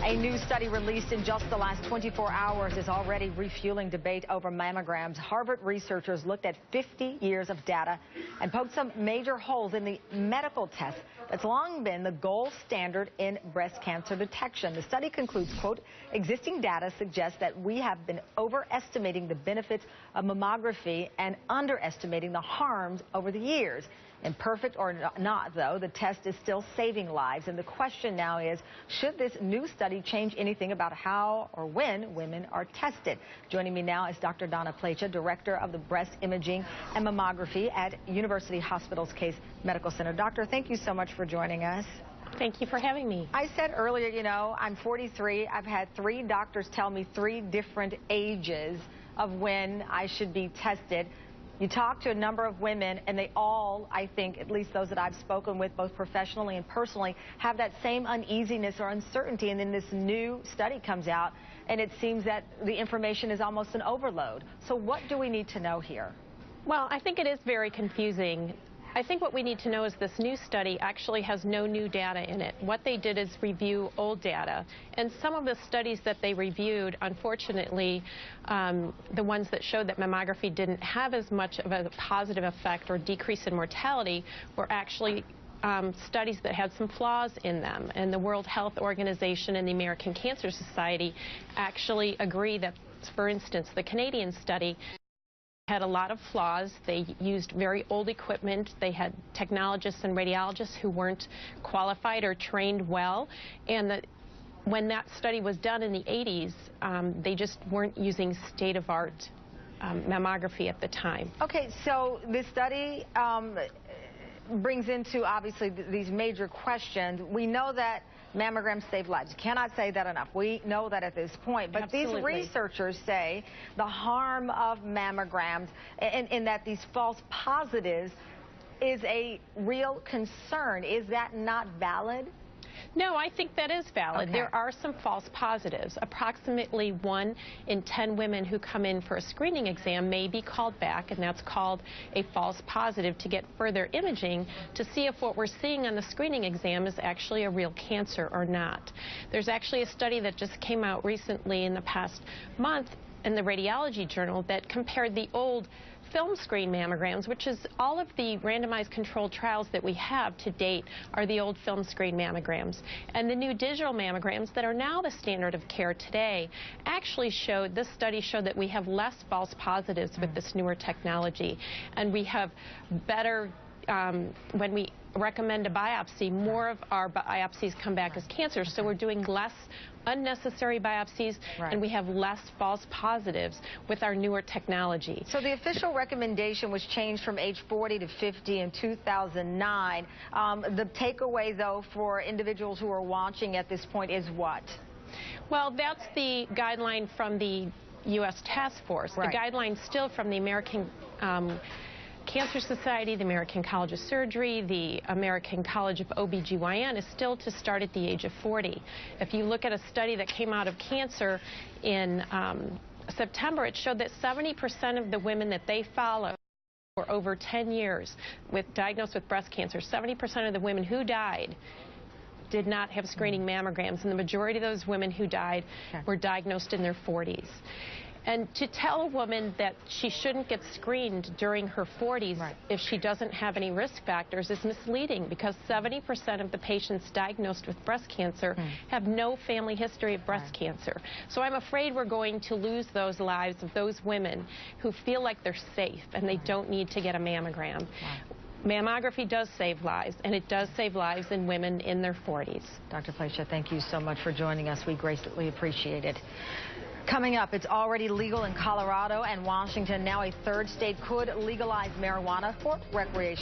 A new study released in just the last 24 hours is already refueling debate over mammograms. Harvard researchers looked at 50 years of data and poked some major holes in the medical test that's long been the gold standard in breast cancer detection. The study concludes, quote, existing data suggests that we have been overestimating the benefits of mammography and underestimating the harms over the years. Imperfect or not, though, the test is still saving lives. And the question now is, should this new study change anything about how or when women are tested? Joining me now is Dr. Donna Plecha, Director of the Breast Imaging and Mammography at University Hospital's Case Medical Center. Doctor, thank you so much for joining us. Thank you for having me. I said earlier, you know, I'm 43. I've had 3 doctors tell me 3 different ages of when I should be tested. You talk to a number of women, and they all, I think, at least those that I've spoken with, both professionally and personally, have that same uneasiness or uncertainty. And then this new study comes out, and it seems that the information is almost an overload. So what do we need to know here? Well, I think it is very confusing. I think what we need to know is this new study actually has no new data in it. What they did is review old data. And some of the studies that they reviewed, unfortunately, the ones that showed that mammography didn't have as much of a positive effect or decrease in mortality were actually studies that had some flaws in them. And the World Health Organization and the American Cancer Society actually agree that, for instance, the Canadian study had a lot of flaws. They used very old equipment. They had technologists and radiologists who weren't qualified or trained well. And when that study was done in the 80s, they just weren't using state-of-art mammography at the time. Okay, so this study brings into, obviously, these major questions. We know that mammograms save lives. You cannot say that enough. We know that at this point. But Absolutely. These researchers say the harm of mammograms in that these false positives is a real concern. Is that not valid? No, I think that is valid. Okay. There are some false positives. Approximately 1 in 10 women who come in for a screening exam may be called back, and that's called a false positive, to get further imaging to see if what we're seeing on the screening exam is actually a real cancer or not. There's actually a study that just came out recently in the past month in the Radiology Journal that compared the old film screen mammograms, which is all of the randomized controlled trials that we have to date are the old film screen mammograms. And the new digital mammograms that are now the standard of care today actually showed, this study showed that we have less false positives with this newer technology. And we have better, when we recommend a biopsy, more of our biopsies come back as cancer. So we're doing less unnecessary biopsies, and we have less false positives with our newer technology. So the official recommendation was changed from age 40 to 50 in 2009. The takeaway, though, for individuals who are watching at this point is what? Well, that's the guideline from the U.S. Task Force. The guideline still from the American Cancer Society, the American College of Surgery, the American College of OBGYN is still to start at the age of 40. If you look at a study that came out of cancer in September, it showed that 70% of the women that they followed for over 10 years diagnosed with breast cancer, 70% of the women who died did not have screening mammograms, and the majority of those women who died were diagnosed in their 40s. And to tell a woman that she shouldn't get screened during her 40s if she doesn't have any risk factors is misleading, because 70% of the patients diagnosed with breast cancer have no family history of breast cancer. So I'm afraid we're going to lose those lives of those women who feel like they're safe and they don't need to get a mammogram. Mammography does save lives, and it does save lives in women in their 40s. Dr. Plecha, thank you so much for joining us. We greatly appreciate it. Coming up, it's already legal in Colorado and Washington. Now a 3rd state could legalize marijuana for recreation.